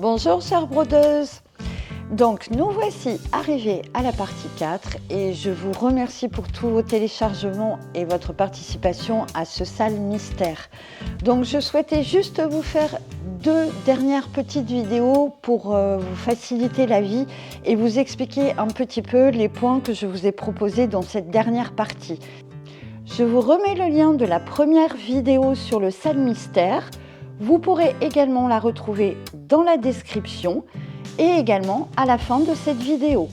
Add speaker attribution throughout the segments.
Speaker 1: Bonjour chères brodeuses. Donc nous voici arrivés à la partie 4 et je vous remercie pour tous vos téléchargements et votre participation à ce sale mystère. Donc je souhaitais juste vous faire deux dernières petites vidéos pour vous faciliter la vie et vous expliquer un petit peu les points que je vous ai proposés dans cette dernière partie. Je vous remets le lien de la première vidéo sur le sale mystère. Vous pourrez également la retrouver dans la description et également à la fin de cette vidéo.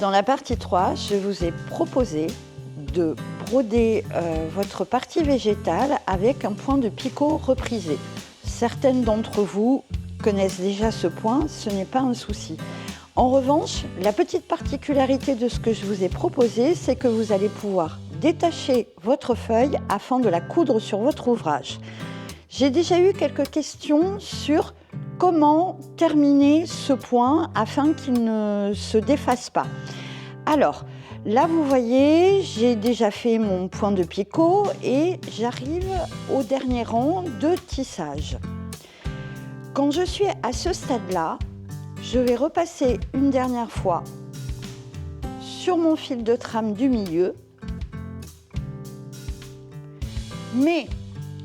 Speaker 1: Dans la partie 3, je vous ai proposé de broder votre partie végétale avec un point de picot reprisé. Certaines d'entre vous connaissent déjà ce point, ce n'est pas un souci. En revanche, la petite particularité de ce que je vous ai proposé, c'est que vous allez pouvoir détacher votre feuille afin de la coudre sur votre ouvrage. J'ai déjà eu quelques questions sur comment terminer ce point afin qu'il ne se défasse pas. Alors, là vous voyez, j'ai déjà fait mon point de picot et j'arrive au dernier rang de tissage. Quand je suis à ce stade-là, je vais repasser une dernière fois sur mon fil de trame du milieu. Mais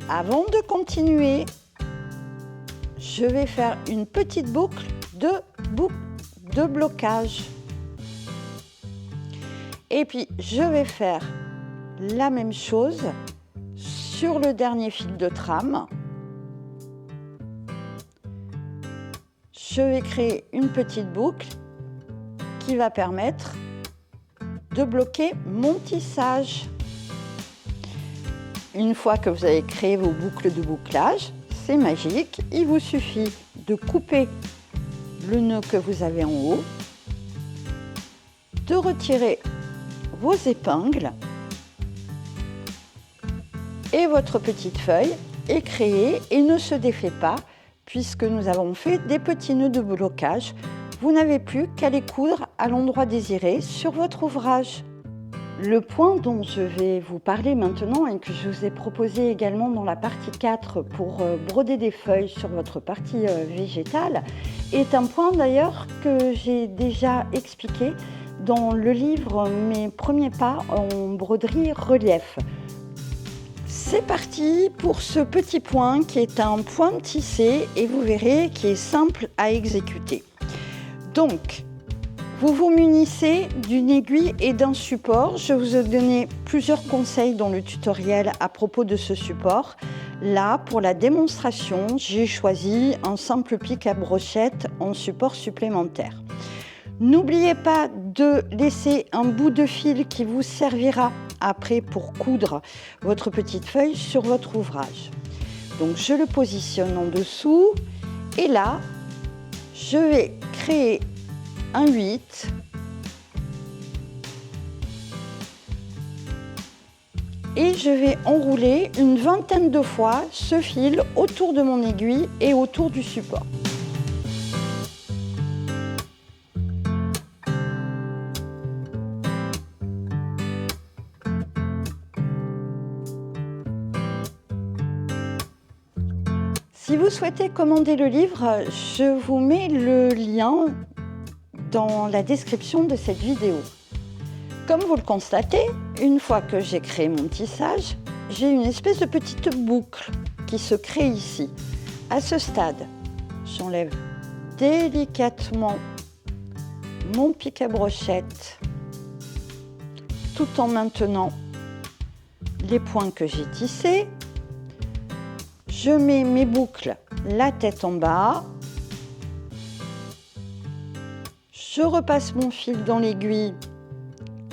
Speaker 1: avant de continuer, je vais faire une petite boucle de blocage. Et puis, je vais faire la même chose sur le dernier fil de trame. Je vais créer une petite boucle qui va permettre de bloquer mon tissage. Une fois que vous avez créé vos boucles de bouclage, c'est magique, il vous suffit de couper le nœud que vous avez en haut, de retirer vos épingles et votre petite feuille est créée et ne se défait pas puisque nous avons fait des petits nœuds de blocage. Vous n'avez plus qu'à les coudre à l'endroit désiré sur votre ouvrage. Le point dont je vais vous parler maintenant et que je vous ai proposé également dans la partie 4 pour broder des feuilles sur votre partie végétale est un point d'ailleurs que j'ai déjà expliqué dans le livre Mes premiers pas en broderie relief. C'est parti pour ce petit point qui est un point tissé et vous verrez qui est simple à exécuter. Donc, vous vous munissez d'une aiguille et d'un support. Je vous ai donné plusieurs conseils dans le tutoriel à propos de ce support. Là, pour la démonstration, j'ai choisi un simple pic à brochette en support supplémentaire. N'oubliez pas de laisser un bout de fil qui vous servira après pour coudre votre petite feuille sur votre ouvrage. Donc, je le positionne en dessous et là, je vais créer un 8 et je vais enrouler une vingtaine de fois ce fil autour de mon aiguille et autour du support. Si vous souhaitez commander le livre, je vous mets le lien dans la description de cette vidéo. Comme vous le constatez, une fois que j'ai créé mon tissage, j'ai une espèce de petite boucle qui se crée ici. À ce stade, j'enlève délicatement mon pic à brochette tout en maintenant les points que j'ai tissés. Je mets mes boucles la tête en bas. Je repasse mon fil dans l'aiguille.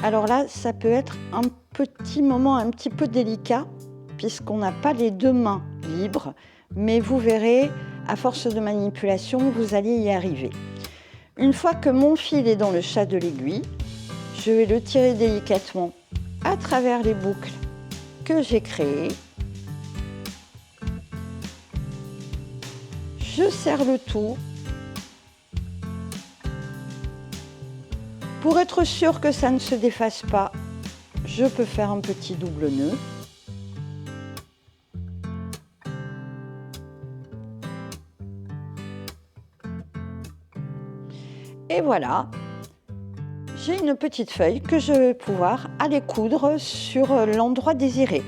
Speaker 1: Alors là, ça peut être un petit moment un petit peu délicat puisqu'on n'a pas les deux mains libres, mais vous verrez, à force de manipulation, vous allez y arriver. Une fois que mon fil est dans le chat de l'aiguille, je vais le tirer délicatement à travers les boucles que j'ai créées. Je serre le tout. Pour être sûr que ça ne se défasse pas, je peux faire un petit double nœud. Et voilà, j'ai une petite feuille que je vais pouvoir aller coudre sur l'endroit désiré.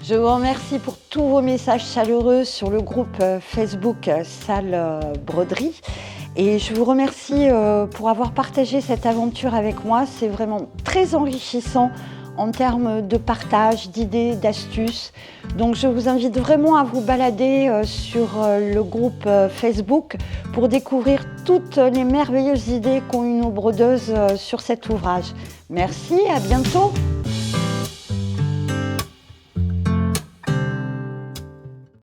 Speaker 1: Je vous remercie pour tous vos messages chaleureux sur le groupe Facebook Salle Broderie. Et je vous remercie pour avoir partagé cette aventure avec moi. C'est vraiment très enrichissant en termes de partage, d'idées, d'astuces. Donc je vous invite vraiment à vous balader sur le groupe Facebook pour découvrir toutes les merveilleuses idées qu'ont eu nos brodeuses sur cet ouvrage. Merci, à bientôt.